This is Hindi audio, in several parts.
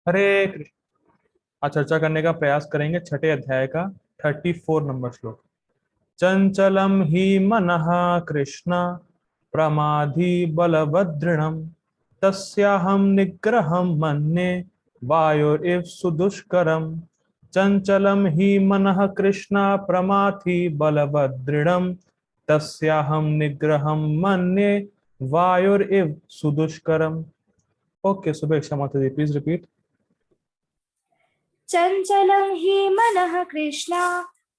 हरे कृष्ण। आज चर्चा करने का प्रयास करेंगे छठे अध्याय का 34 नंबर श्लोक। चंचलम ही मनः कृष्ण प्रमाधी बलभद्रणम तस्याहं निग्रहं मन्ये वायोरिव सुदुष्करम। चंचलम ही मनः कृष्ण प्रमाथि बलभद्रणम तस्याहं निग्रहं मन्ये वायोरिव सुदुष्करम। ओके, शुभेच्छा माता जी, प्लीज रिपीट। चञ्चलं हि मनः कृष्ण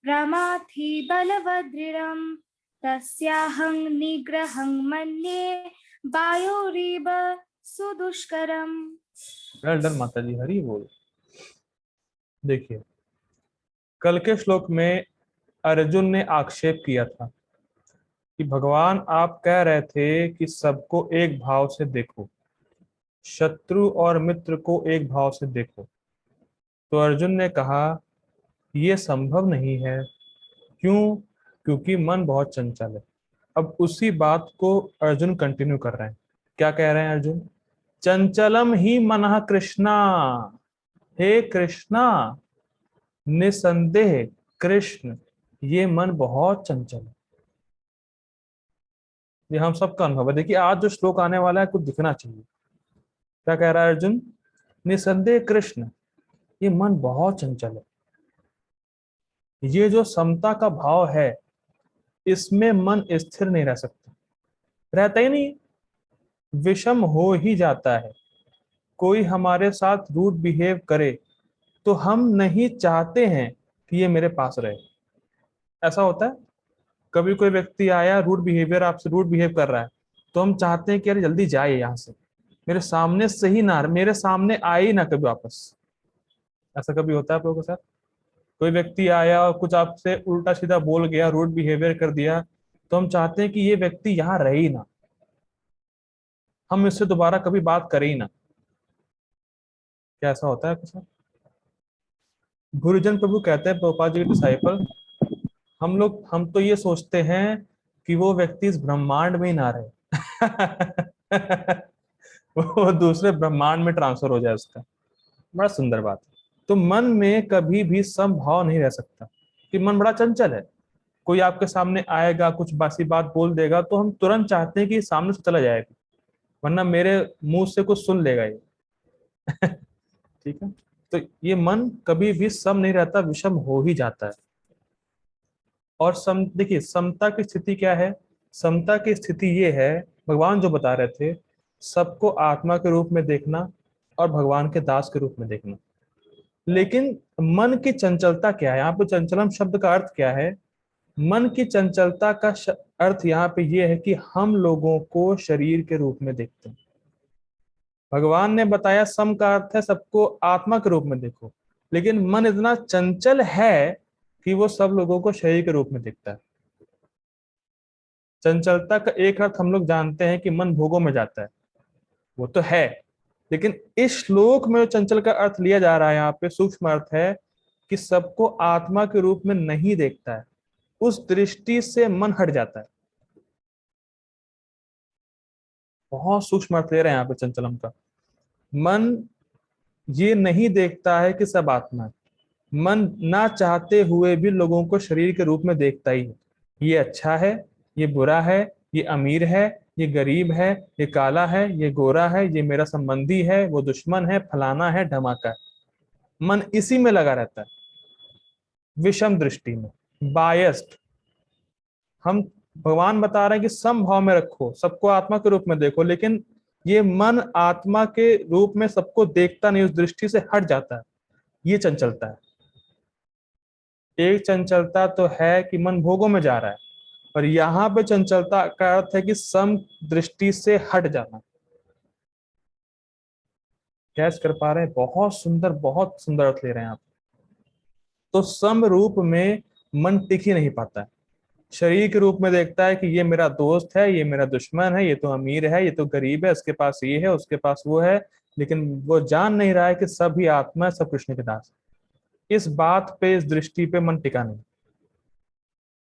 प्रमाथि बलवदृढं तस्याहं निग्रहं मन्ये वायोरिव सुदुष्करम्। वेल डन माता जी, हरी बोल। देखिए, कल के श्लोक में अर्जुन ने आक्षेप किया था कि भगवान आप कह रहे थे कि सबको एक भाव से देखो, शत्रु और मित्र को एक भाव से देखो। तो अर्जुन ने कहा यह संभव नहीं है। क्यों? क्योंकि मन बहुत चंचल है। अब उसी बात को अर्जुन कंटिन्यू कर रहे हैं। क्या कह रहे हैं अर्जुन? चंचलम ही मनः कृष्णा। हे कृष्णा, निसंदेह कृष्ण, ये मन बहुत चंचल है। ये हम सबका अनुभव है। देखिए, आज जो श्लोक आने वाला है कुछ दिखना चाहिए। क्या कह रहा है अर्जुन? निसंदेह कृष्ण, ये मन बहुत चंचल है। ये जो समता का भाव है, इसमें मन स्थिर नहीं रह सकता, रहता ही नहीं, विषम हो ही जाता है। कोई हमारे साथ रूड बिहेव करे तो हम नहीं चाहते हैं कि ये मेरे पास रहे। ऐसा होता है। कभी कोई व्यक्ति आया, रूड बिहेवियर, आपसे रूड बिहेव कर रहा है, तो हम चाहते हैं कि यार जल्दी जाए यहाँ से, मेरे सामने से ही ना, मेरे सामने आए ही ना कभी वापस। ऐसा कभी होता है आप लोगों के साथ? कोई व्यक्ति आया और कुछ आपसे उल्टा सीधा बोल गया, रूड बिहेवियर कर दिया, तो हम चाहते हैं कि ये व्यक्ति यहाँ रहे ही ना, हम इससे दोबारा कभी बात करें ही ना। क्या ऐसा होता है आपके साथ? गुरुजन प्रभु कहते हैं, प्रभुपाद जी के डिसाइपल, हम तो ये सोचते हैं कि वो व्यक्ति इस ब्रह्मांड में ही ना रहे। वो दूसरे ब्रह्मांड में ट्रांसफर हो जाए उसका। बड़ा सुंदर बात है। तो मन में कभी भी समभाव नहीं रह सकता, कि मन बड़ा चंचल है। कोई आपके सामने आएगा, कुछ बासी बात बोल देगा, तो हम तुरंत चाहते हैं कि सामने से चला जाएगा, वरना मेरे मुंह से कुछ सुन लेगा ये। ठीक है। तो ये मन कभी भी सम नहीं रहता, विषम हो ही जाता है। और सम, देखिए समता की स्थिति क्या है? समता की स्थिति ये है, भगवान जो बता रहे थे, सबको आत्मा के रूप में देखना और भगवान के दास के रूप में देखना। लेकिन मन की चंचलता क्या है? यहाँ पे चंचलम शब्द का अर्थ क्या है? मन की चंचलता का अर्थ यहाँ पे ये है कि हम लोगों को शरीर के रूप में देखते हैं। भगवान ने बताया सम का अर्थ है सबको आत्मा के रूप में देखो, लेकिन मन इतना चंचल है कि वो सब लोगों को शरीर के रूप में देखता है। चंचलता का एक अर्थ हम लोग जानते हैं कि मन भोगों में जाता है, वो तो है। लेकिन इस श्लोक में जो चंचल का अर्थ लिया जा रहा है, यहाँ पे सूक्ष्म अर्थ है कि सबको आत्मा के रूप में नहीं देखता है, उस दृष्टि से मन हट जाता है। बहुत सूक्ष्म अर्थ ले रहे हैं यहाँ पे चंचलम का। मन ये नहीं देखता है कि सब आत्मा है। मन ना चाहते हुए भी लोगों को शरीर के रूप में देखता ही है। ये अच्छा है, ये बुरा है, ये अमीर है, ये गरीब है, ये काला है, ये गोरा है, ये मेरा संबंधी है, वो दुश्मन है, फलाना है, धमाका है। मन इसी में लगा रहता है, विषम दृष्टि में, बायस्ड। हम, भगवान बता रहे हैं कि सम भाव में रखो, सबको आत्मा के रूप में देखो, लेकिन ये मन आत्मा के रूप में सबको देखता नहीं, उस दृष्टि से हट जाता है। ये चंचलता है। एक चंचलता तो है कि मन भोगों में जा रहा है, और यहाँ पे चंचलता का अर्थ है कि सम दृष्टि से हट जाना। कैच कर पा रहे हैं? बहुत सुंदर अर्थ ले रहे हैं आप। तो सम रूप में मन टिक ही नहीं पाता है, शरीर के रूप में देखता है कि ये मेरा दोस्त है, ये मेरा दुश्मन है, ये तो अमीर है, ये तो गरीब है, इसके पास ये है, उसके पास वो है। लेकिन वो जान नहीं रहा है कि सभी आत्मा है, सब कृष्ण के दास है। इस बात पे, इस दृष्टि पे मन टिका नहीं।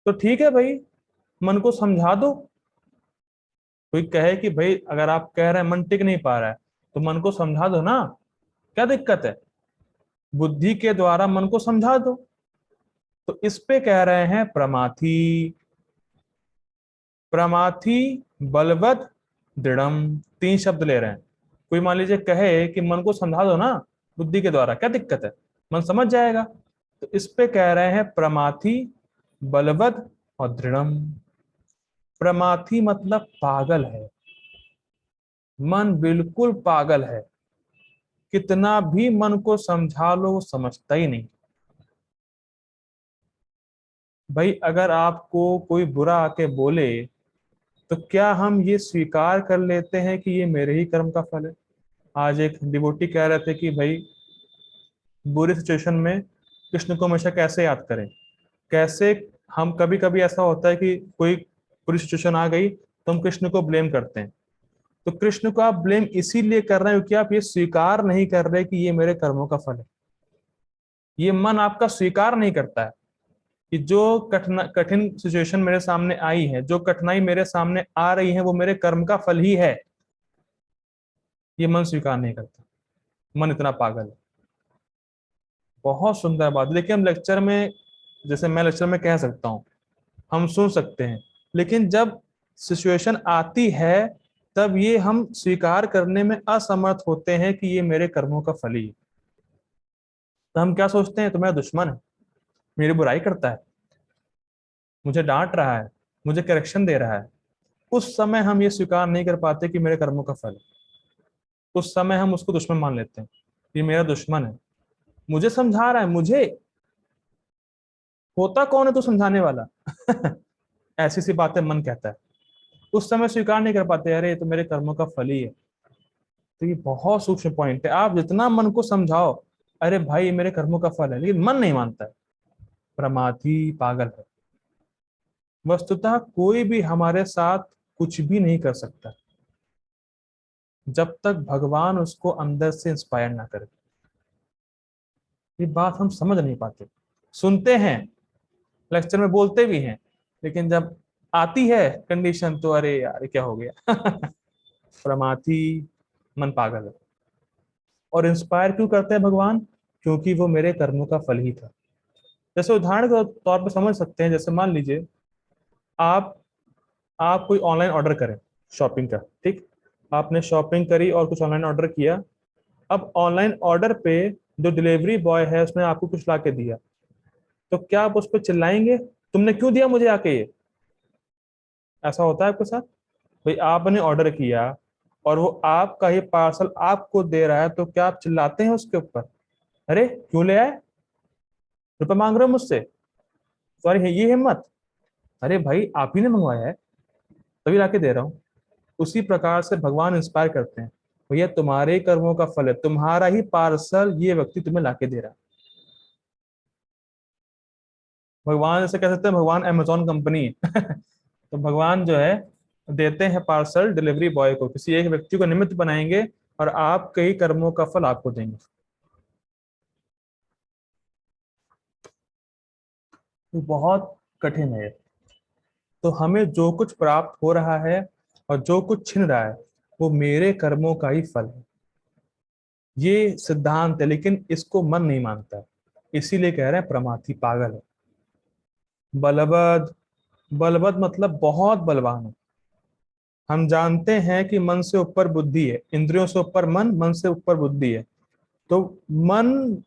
तो ठीक है भाई, मन को समझा दो। कोई कहे कि भाई अगर आप कह रहे हैं मन टिक नहीं पा रहा है, तो मन को समझा दो ना क्या दिक्कत है? बुद्धि के द्वारा मन को समझा दो। तो इस पे कह रहे हैं प्रमाथी। प्रमाथी, बलवत, दृढ़म, 3 शब्द ले रहे हैं। कोई मान लीजिए कहे कि मन को समझा दो ना बुद्धि के द्वारा, क्या दिक्कत है, मन समझ जाएगा। तो इस पे कह रहे हैं प्रमाथी, बलवत और दृढ़म। प्रमाथी मतलब पागल है, मन बिल्कुल पागल है, कितना भी मन को समझा लो वो समझता ही नहीं। भाई अगर आपको कोई बुरा आके बोले तो क्या हम ये स्वीकार कर लेते हैं कि ये मेरे ही कर्म का फल है? आज एक डिवोटी कह रहे थे कि भाई बुरी सिचुएशन में कृष्ण को हमेशा कैसे याद करें, कैसे। हम कभी कभी ऐसा होता है कि कोई बुरी सिचुएशन आ गई तो हम कृष्ण को ब्लेम करते हैं। तो कृष्ण को आप ब्लेम इसीलिए कर रहे हैं क्योंकि आप ये स्वीकार नहीं कर रहे कि ये मेरे कर्मों का फल है। ये मन आपका स्वीकार नहीं करता है कि जो कठिन सिचुएशन मेरे सामने आई है, जो कठिनाई मेरे सामने आ रही है, वो मेरे कर्म का फल ही है। ये मन स्वीकार नहीं करता, मन इतना पागल है। बहुत सुंदर बात। देखिए हम लेक्चर में, जैसे मैं लेक्चर में कह सकता हूँ, हम सुन सकते हैं, लेकिन जब सिचुएशन आती है तब ये हम स्वीकार करने में असमर्थ होते हैं कि ये मेरे कर्मों का फल ही है। तो हम क्या सोचते हैं, तो मेरा दुश्मन है, मेरी बुराई करता है, मुझे डांट रहा है, मुझे करेक्शन दे रहा है। उस समय हम ये स्वीकार नहीं कर पाते कि मेरे कर्मों का फल है। उस समय हम उसको दुश्मन मान लेते हैं, ये मेरा दुश्मन है, मुझे समझा रहा है। मुझे होता कौन है तू समझाने वाला? ऐसी सी बातें मन कहता है। उस समय स्वीकार नहीं कर पाते, अरे ये तो मेरे कर्मों का फल ही है। तो ये बहुत सूक्ष्म पॉइंट है। आप जितना मन को समझाओ, अरे भाई ये मेरे कर्मों का फल है, लेकिन मन नहीं मानता है, प्रमाथी पागल है। वस्तुतः कोई भी हमारे साथ कुछ भी नहीं कर सकता जब तक भगवान उसको अंदर से इंस्पायर ना करे। ये बात हम समझ नहीं पाते। सुनते हैं, लेक्चर में बोलते भी हैं, लेकिन जब आती है कंडीशन तो अरे यार ये क्या हो गया। प्रमाथी, मन पागल है। और इंस्पायर क्यों करते हैं भगवान? क्योंकि वो मेरे कर्मों का फल ही था। जैसे उदाहरण के तौर पर समझ सकते हैं, जैसे मान लीजिए आप आप कोई ऑनलाइन ऑर्डर करें शॉपिंग का, ठीक। आपने शॉपिंग करी और कुछ ऑनलाइन ऑर्डर किया। अब ऑनलाइन ऑर्डर पे जो डिलीवरी बॉय है उसने आपको कुछ ला के दिया, तो क्या आप उस पर चिल्लाएंगे, तुमने क्यों दिया मुझे आके ये? ऐसा होता है आपके साथ? भाई आपने ऑर्डर किया और वो आपका ही पार्सल आपको दे रहा है, तो क्या आप चिल्लाते हैं उसके ऊपर, अरे क्यों ले आए, रुपए मांग रहे हो मुझसे, सॉरी है ये हिम्मत? अरे भाई आप ही ने मंगवाया है, तभी लाके दे रहा हूँ। उसी प्रकार से भगवान इंस्पायर करते हैं, भैया तुम्हारे कर्मों का फल है, तुम्हारा ही पार्सल ये व्यक्ति तुम्हें लाके दे रहा है। भगवान ऐसे कह सकते हैं, भगवान अमेजोन कंपनी है। तो भगवान जो है देते हैं पार्सल डिलीवरी बॉय को, किसी एक व्यक्ति को निमित्त बनाएंगे और आपके ही कर्मों का फल आपको देंगे। तो बहुत कठिन है। तो हमें जो कुछ प्राप्त हो रहा है और जो कुछ छिन रहा है वो मेरे कर्मों का ही फल है, ये सिद्धांत है। लेकिन इसको मन नहीं मानता है, इसीलिए कह रहे हैं प्रमाथी पागल है। बलवद, बलवद मतलब बहुत बलवान है। हम जानते हैं कि मन से ऊपर बुद्धि है, इंद्रियों से ऊपर मन, मन से ऊपर बुद्धि है। तो मन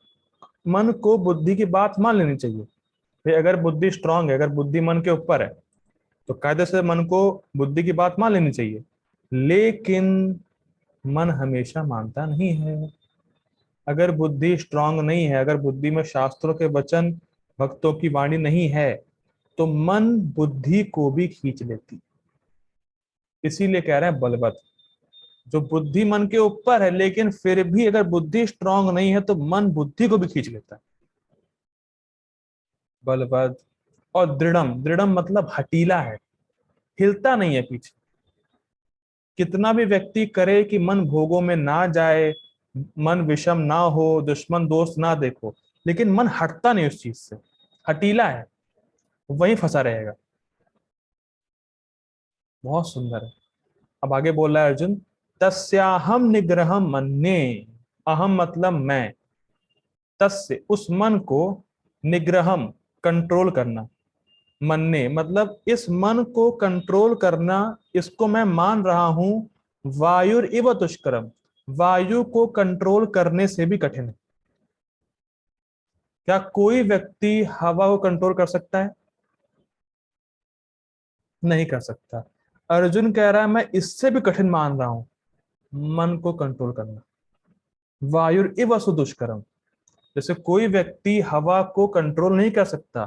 मन को बुद्धि की बात मान लेनी चाहिए। भाई अगर बुद्धि स्ट्रांग है, अगर बुद्धि मन के ऊपर है, तो कायदे से मन को बुद्धि की बात मान लेनी चाहिए। लेकिन मन हमेशा मानता नहीं है। अगर बुद्धि स्ट्रांग नहीं है, अगर बुद्धि में शास्त्रों के वचन, भक्तों की वाणी नहीं है, तो मन बुद्धि को भी खींच लेती। इसीलिए कह रहे हैं बलवत। जो बुद्धि मन के ऊपर है, लेकिन फिर भी अगर बुद्धि स्ट्रांग नहीं है तो मन बुद्धि को भी खींच लेता है। बलवत। और दृढ़म, दृढ़म मतलब हटीला है, हिलता नहीं है पीछे। कितना भी व्यक्ति करे कि मन भोगों में ना जाए, मन विषम ना हो, दुश्मन दोस्त ना देखो, लेकिन मन हटता नहीं उस चीज से, हटीला है, वहीं फंसा रहेगा। बहुत सुंदर है। अब आगे बोल रहा है अर्जुन, तस्याहम निग्रहम मन्ये। अहम मतलब मैं, तस्य उस मन को, निग्रहम कंट्रोल करना, मन्ने मतलब इस मन को कंट्रोल करना, इसको मैं मान रहा हूं, वायुर इव दुष्करम, वायु को कंट्रोल करने से भी कठिन है। क्या कोई व्यक्ति हवा को कंट्रोल कर सकता है? नहीं कर सकता। अर्जुन कह रहा है मैं इससे भी कठिन मान रहा हूं मन को कंट्रोल करना, वायुर इव दुष्करम। जैसे कोई व्यक्ति हवा को कंट्रोल नहीं कर सकता,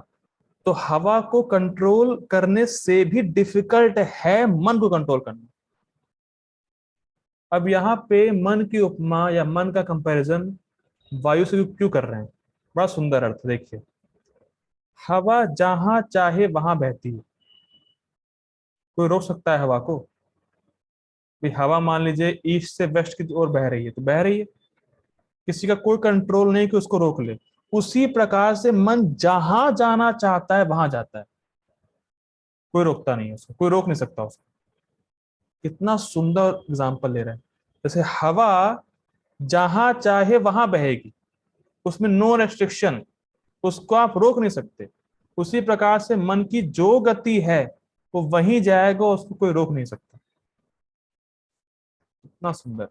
तो हवा को कंट्रोल करने से भी डिफिकल्ट है मन को कंट्रोल करना। अब यहाँ पे मन की उपमा या मन का कंपैरिजन वायु से क्यों कर रहे हैं? बड़ा सुंदर अर्थ देखिए। हवा जहां चाहे वहां बहती है, कोई रोक सकता है हवा को? भी हवा मान लीजिए ईस्ट से वेस्ट की ओर बह रही है तो बह रही है, किसी का कोई कंट्रोल नहीं कि उसको रोक ले। उसी प्रकार से मन जहां जाना चाहता है वहां जाता है, कोई रोकता नहीं है उसको, कोई रोक नहीं सकता उसको। कितना सुंदर एग्जाम्पल ले रहे हैं। जैसे हवा जहां चाहे वहां बहेगी, उसमें नो रेस्ट्रिक्शन, उसको आप रोक नहीं सकते। उसी प्रकार से मन की जो गति है वो वहीं जाएगा, उसको कोई रोक नहीं सकता। इतना सुंदर।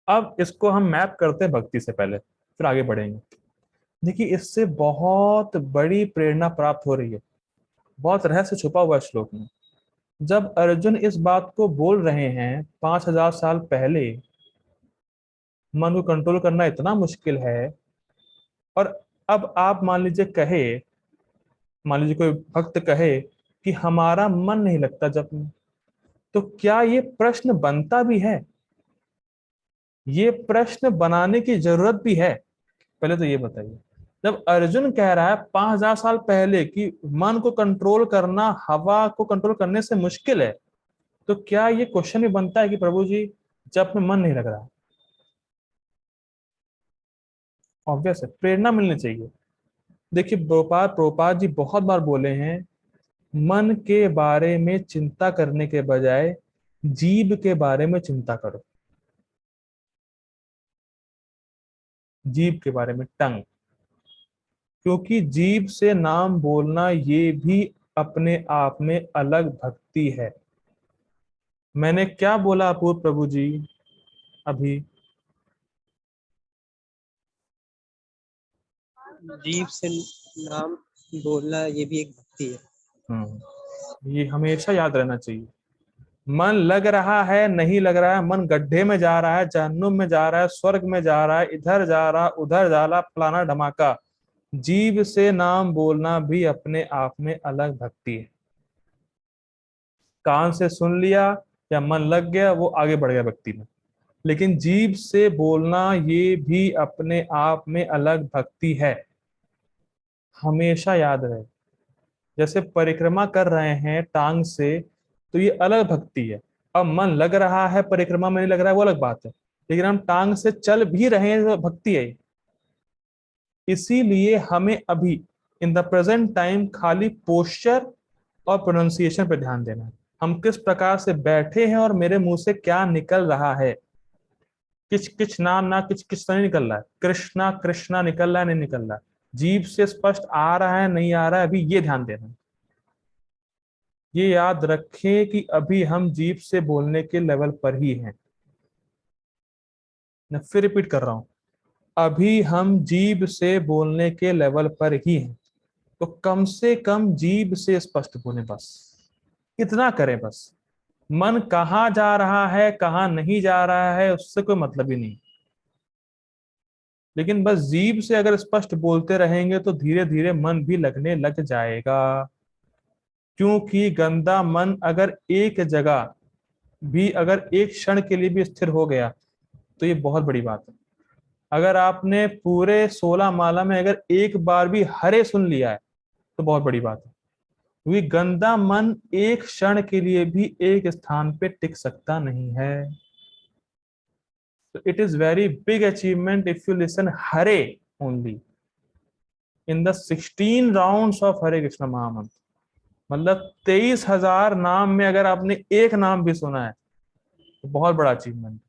अब इसको हम मैप करते हैं भक्ति से पहले, फिर आगे बढ़ेंगे। देखिए इससे बहुत बड़ी प्रेरणा प्राप्त हो रही है, बहुत रहस्य छुपा हुआ है श्लोक में। जब अर्जुन इस बात को बोल रहे हैं 5,000 साल पहले, मन को कंट्रोल करना इतना मुश्किल है, और अब आप मान लीजिए कहे, मान लीजिए कोई भक्त कहे कि हमारा मन नहीं लगता जप में, तो क्या ये प्रश्न बनता भी है? ये प्रश्न बनाने की जरूरत भी है? पहले तो ये बताइए। जब अर्जुन कह रहा है 5,000 साल पहले कि मन को कंट्रोल करना हवा को कंट्रोल करने से मुश्किल है, तो क्या ये क्वेश्चन भी बनता है कि प्रभु जी जब में मन नहीं लग रहा? ऑब्वियस है, प्रेरणा मिलनी चाहिए। देखिए प्रोपाद जी बहुत बार बोले हैं, मन के बारे में चिंता करने के बजाय जीव के बारे में चिंता करो। जीव के बारे में, टंग, क्योंकि जीव से नाम बोलना ये भी अपने आप में अलग भक्ति है। मैंने क्या बोला अपूर्व प्रभु जी अभी? जीव से नाम बोलना ये भी एक भक्ति है। ये हमेशा याद रहना चाहिए। मन लग रहा है नहीं लग रहा है, मन गड्ढे में जा रहा है, जहन्नुम में जा रहा है, स्वर्ग में जा रहा है, इधर जा रहा उधर जा रहा, फलाना धमाका, जीव से नाम बोलना भी अपने आप में अलग भक्ति है। कान से सुन लिया या मन लग गया, वो आगे बढ़ गया भक्ति में। लेकिन जीव से बोलना ये भी अपने आप में अलग भक्ति है, हमेशा याद रहे। जैसे परिक्रमा कर रहे हैं टांग से, तो ये अलग भक्ति है। अब मन लग रहा है परिक्रमा में नहीं लग रहा है वो अलग बात है, लेकिन हम टांग से चल भी रहे हैं तो भक्ति है। इसीलिए हमें अभी इन द प्रेजेंट टाइम खाली पोस्चर और प्रोनाउंसिएशन पे ध्यान देना है। हम किस प्रकार से बैठे हैं और मेरे मुंह से क्या निकल रहा है। किच किच ना ना किच किच नहीं निकल रहा है, कृष्णा कृष्णा निकल रहा है नहीं निकल रहा है, जीभ से स्पष्ट आ रहा है नहीं आ रहा है, अभी ये ध्यान देना है। ये याद रखें कि अभी हम जीभ से बोलने के लेवल पर ही हैं। मैं फिर रिपीट कर रहा हूं, अभी हम जीभ से बोलने के लेवल पर ही हैं। तो कम से कम जीभ से स्पष्ट बोले, बस इतना करें। बस मन कहाँ जा रहा है कहाँ नहीं जा रहा है उससे कोई मतलब ही नहीं, लेकिन बस जीभ से अगर स्पष्ट बोलते रहेंगे तो धीरे धीरे मन भी लगने लग जाएगा। क्योंकि गंदा मन अगर एक जगह भी, अगर एक क्षण के लिए भी स्थिर हो गया तो ये बहुत बड़ी बात है। अगर आपने पूरे 16 माला में अगर एक बार भी हरे सुन लिया है तो बहुत बड़ी बात है। क्योंकि गंदा मन एक क्षण के लिए भी एक स्थान पे टिक सकता नहीं है। So it is very big achievement if you listen Hare only in the 16 rounds of Hare Krishna महामंत्र। मतलब 23,000 नाम में अगर आपने एक नाम भी सुना है तो बहुत बड़ा अचीवमेंट।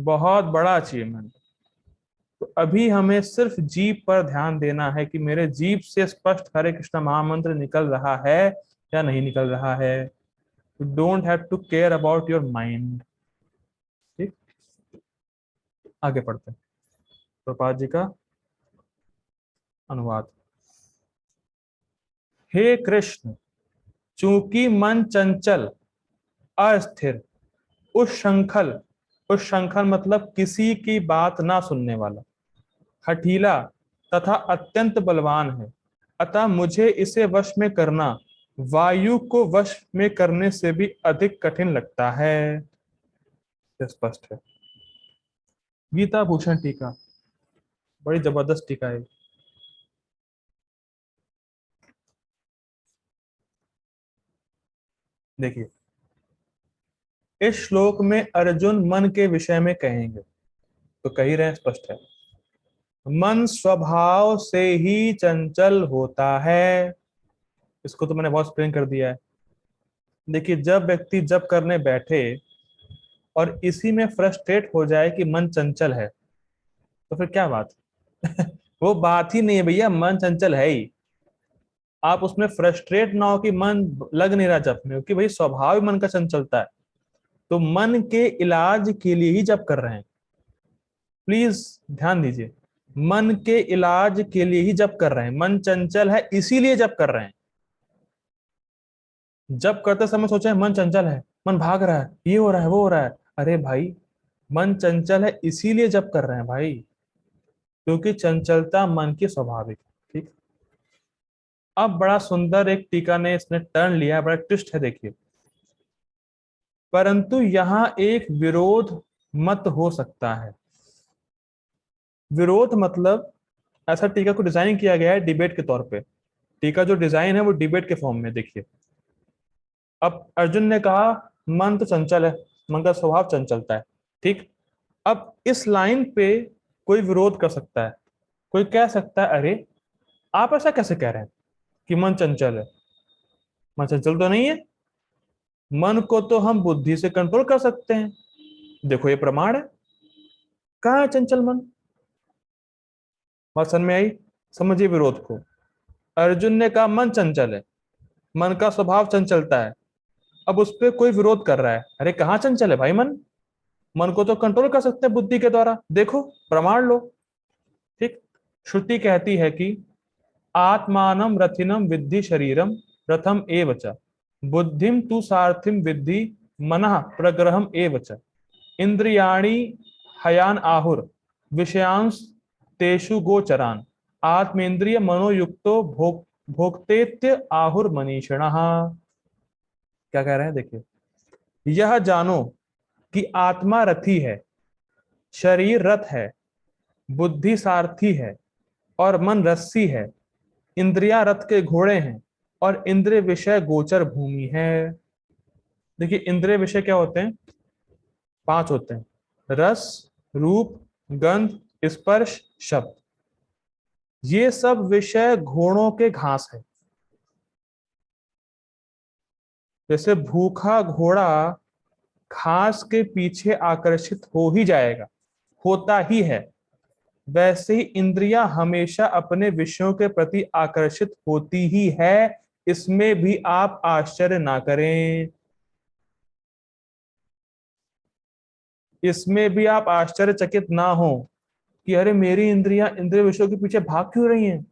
बहुत बड़ा अचीवमेंट। तो अभी हमें सिर्फ जीभ पर ध्यान देना है कि मेरे जीभ से स्पष्ट हरे कृष्ण महामंत्र निकल रहा है या नहीं निकल रहा है। You don't have to care about your mind. ठीक, आगे पढ़ते हैं। प्रभुपाद जी का अनुवाद। हे कृष्ण, चूंकि मन चंचल, अस्थिर, उच्छृंखल, उच्छृंखल मतलब किसी की बात ना सुनने वाला, हठीला तथा अत्यंत बलवान है, अतः मुझे इसे वश में करना वायु को वश में करने से भी अधिक कठिन लगता है। यह स्पष्ट है। गीता भूषण टीका, बड़ी जबरदस्त टीका है। देखिए, इस श्लोक में अर्जुन मन के विषय में कहेंगे, तो कह ही रहे हैं, स्पष्ट है। मन स्वभाव से ही चंचल होता है। इसको तो मैंने बहुत एक्सप्लेन कर दिया है। देखिए, जब व्यक्ति जब करने बैठे और इसी में फ्रस्ट्रेट हो जाए कि मन चंचल है, तो फिर क्या बात वो बात ही नहीं है भैया, मन चंचल है ही। आप उसमें फ्रस्ट्रेट ना हो कि मन लग नहीं रहा जप में, क्योंकि भाई स्वभाव ही मन का चंचलता है। तो मन के इलाज के लिए ही जप कर रहे हैं। प्लीज ध्यान दीजिए, मन के इलाज के लिए ही जप कर रहे हैं। मन चंचल है इसीलिए जप कर रहे हैं। जप करते समय सोचे मन चंचल है, मन भाग रहा है, ये हो रहा है, वो हो रहा है। अरे भाई, मन चंचल है इसीलिए जप कर रहे हैं भाई, क्योंकि चंचलता मन की स्वाभाविक है। ठीक। अब बड़ा सुंदर एक टीका ने इसने टर्न लिया है, बड़ा ट्विस्ट है, देखिए। परंतु यहाँ एक विरोध मत हो सकता है। विरोध मतलब, ऐसा टीका को डिजाइन किया गया है डिबेट के तौर पे। टीका जो डिजाइन है वो डिबेट के फॉर्म में। देखिए, अब अर्जुन ने कहा मन तो चंचल है, मन का स्वभाव चंचलता है। ठीक। अब इस लाइन पे कोई विरोध कर सकता है। कोई कह सकता है, अरे आप ऐसा कैसे कह रहे हैं कि मन चंचल है? मन चंचल तो नहीं है। मन को तो हम बुद्धि से कंट्रोल कर सकते हैं, देखो ये प्रमाण है। कहाँ है चंचल मन? बात समझ में आई? समझिए विरोध को। अर्जुन ने कहा मन चंचल है, मन का स्वभाव चंचलता है। अब उस पर कोई विरोध कर रहा है, अरे कहाँ चंचल है भाई मन? मन को तो कंट्रोल कर सकते हैं बुद्धि के द्वारा, देखो प्रमाण लो। ठीक। श्रुति कहती है कि आत्मानम रथिनम विद्धि शरीरम रथम एव च, बुद्धिम तु सारथिम विद्धि मनः प्रग्रहम एव च, इंद्रियाणि हयान आहुर विषयांश तेषु गोचरान, आत्मेन्द्रिय मनोयुक्तो भोक्तेत्य आहुर मनीषिणः। क्या कह रहे हैं, देखिए। यह जानो कि आत्मा रथी है, शरीर रथ है, बुद्धि सारथी है और मन रस्सी है, इंद्रियां रथ के घोड़े हैं और इंद्रिय विषय गोचर भूमि है। देखिए, इंद्रिय विषय क्या होते हैं? 5 होते हैं। रस, रूप, गंध, स्पर्श, शब्द। ये सब विषय घोड़ों के घास है। जैसे भूखा घोड़ा घास के पीछे आकर्षित हो ही जाएगा, होता ही है, वैसे ही इंद्रियां हमेशा अपने विषयों के प्रति आकर्षित होती ही है। इसमें भी आप आश्चर्य ना करें। इसमें भी आप आश्चर्यचकित ना हो कि अरे मेरी इंद्रियां इंद्रिय विषयों के पीछे भाग क्यों रही हैं,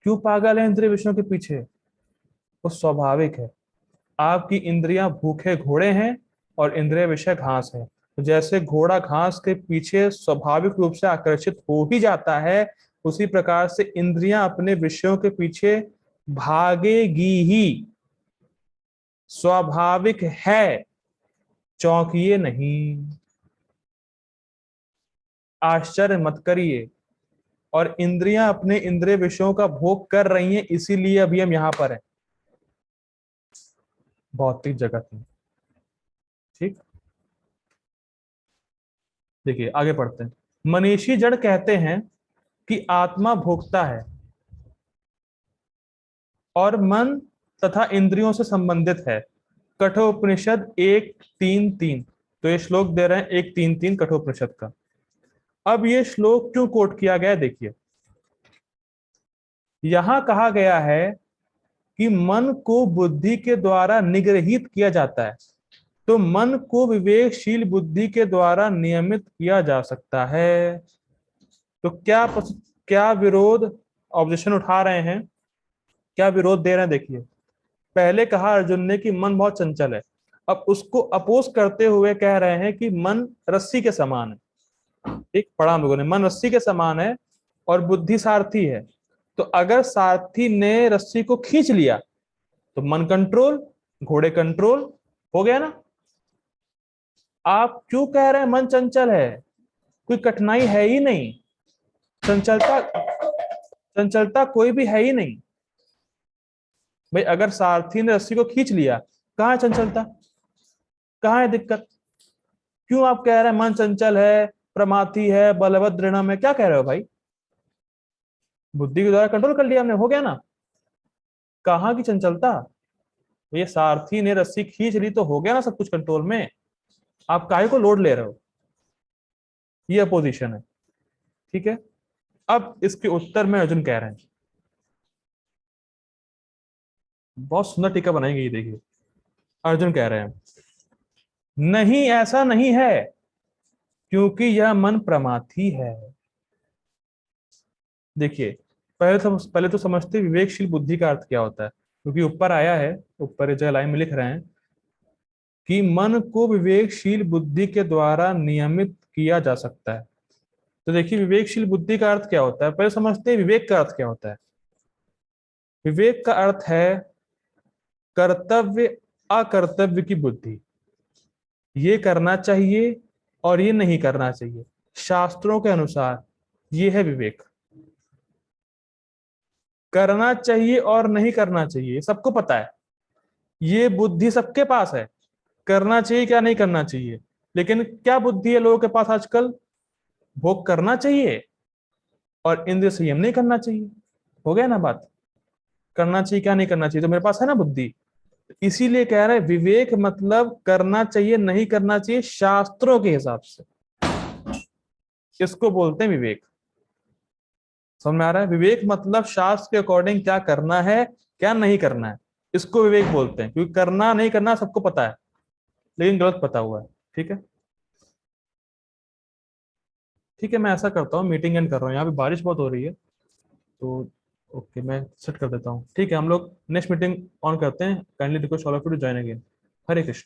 क्यों पागल है इंद्रिय विषयों के पीछे। वो स्वाभाविक है। आपकी इंद्रियां भूखे घोड़े हैं और इंद्रिय विषय घास है। तो जैसे घोड़ा घास के पीछे स्वाभाविक रूप से आकर्षित हो ही जाता है, उसी प्रकार से इंद्रियां अपने विषयों के पीछे भागेगी ही, स्वाभाविक है। चौंकिए नहीं, आश्चर्य मत करिए। और इंद्रियां अपने इंद्रिय विषयों का भोग कर रही हैं, इसीलिए अभी हम यहां पर हैं भौतिक जगत में। ठीक। देखिए, आगे पढ़ते हैं। मनीषी जड़ कहते हैं कि आत्मा भोगता है और मन तथा इंद्रियों से संबंधित है। कठोपनिषद 1:3:3। तो ये श्लोक दे रहे हैं 1.3.3 कठोपनिषद का। अब ये श्लोक क्यों कोट किया गया देखिए, यहां कहा गया है कि मन को बुद्धि के द्वारा निग्रहित किया जाता है, तो मन को विवेकशील बुद्धि के द्वारा नियमित किया जा सकता है। तो क्या विरोध, ऑब्जेक्शन उठा रहे हैं, क्या विरोध दे रहे हैं देखिए। पहले कहा अर्जुन ने कि मन बहुत चंचल है, अब उसको अपोज करते हुए कह रहे हैं कि मन रस्सी के समान है। ठीक पढ़ा हम लोगों ने, मन रस्सी के समान है और बुद्धि सारथी है। तो अगर सारथी ने रस्सी को खींच लिया तो मन कंट्रोल, घोड़े कंट्रोल हो गया ना। आप क्यों कह रहे हैं मन चंचल है? कोई कठिनाई है ही नहीं, चंचलता चंचलता कोई भी है ही नहीं भाई। अगर सारथी ने रस्सी को खींच लिया, कहाँ है चंचलता, कहाँ है दिक्कत? क्यों आप कह रहे हैं मन चंचल है, प्रमाथी है, बलवत दृढ़ है? क्या कह रहे हो भाई? बुद्धि के द्वारा कंट्रोल कर लिया हमने, हो गया ना। कहाँ की चंचलता? ये सारथी ने रस्सी खींच ली तो हो गया ना सब कुछ कंट्रोल में। आप काहे को लोड ले रहे हो? ये अपोजिशन है, ठीक है। अब इसके उत्तर में अर्जुन कह रहे हैं, बहुत सुंदर टीका बनाएंगे ये देखिए। अर्जुन कह रहे हैं नहीं, ऐसा नहीं है, क्योंकि यह मन प्रमाथी है। देखिए, पहले तो समझते विवेकशील बुद्धि का अर्थ क्या होता है, क्योंकि ऊपर आया है, ऊपर जगह लाइन में लिख रहे हैं कि मन को विवेकशील बुद्धि के द्वारा नियमित किया जा सकता है। तो देखिए, विवेकशील बुद्धि का अर्थ क्या होता है, पहले समझते हैं विवेक का अर्थ क्या होता है। विवेक का अर्थ है कर्तव्य अकर्तव्य की बुद्धि, ये करना चाहिए और ये नहीं करना चाहिए, शास्त्रों के अनुसार ये है विवेक। करना चाहिए और नहीं करना चाहिए सबको पता है, ये बुद्धि सबके पास है, करना चाहिए क्या नहीं करना चाहिए। लेकिन क्या बुद्धि है लोगों के पास आजकल? भोग करना चाहिए और इंद्रिय संयम नहीं करना चाहिए। हो गया ना बात, करना चाहिए क्या नहीं करना चाहिए तो मेरे पास है ना बुद्धि। इसीलिए कह रहे हैं विवेक मतलब करना चाहिए नहीं करना चाहिए शास्त्रों के हिसाब से, इसको बोलते हैं विवेक। समझ में आ रहा है? विवेक मतलब शास्त्र के अकॉर्डिंग क्या करना है क्या नहीं करना है, इसको विवेक बोलते हैं। क्योंकि करना नहीं करना सबको पता है, लेकिन गलत पता हुआ है। ठीक है, ठीक है, मैं ऐसा करता हूँ, मीटिंग एंड कर रहा हूँ, यहाँ पे बारिश बहुत हो रही है तो ओके मैं सेट कर देता हूँ। ठीक है, हम लोग नेक्स्ट मीटिंग ऑन करते हैं। Kindly request all of you to join again. Hare Krishna.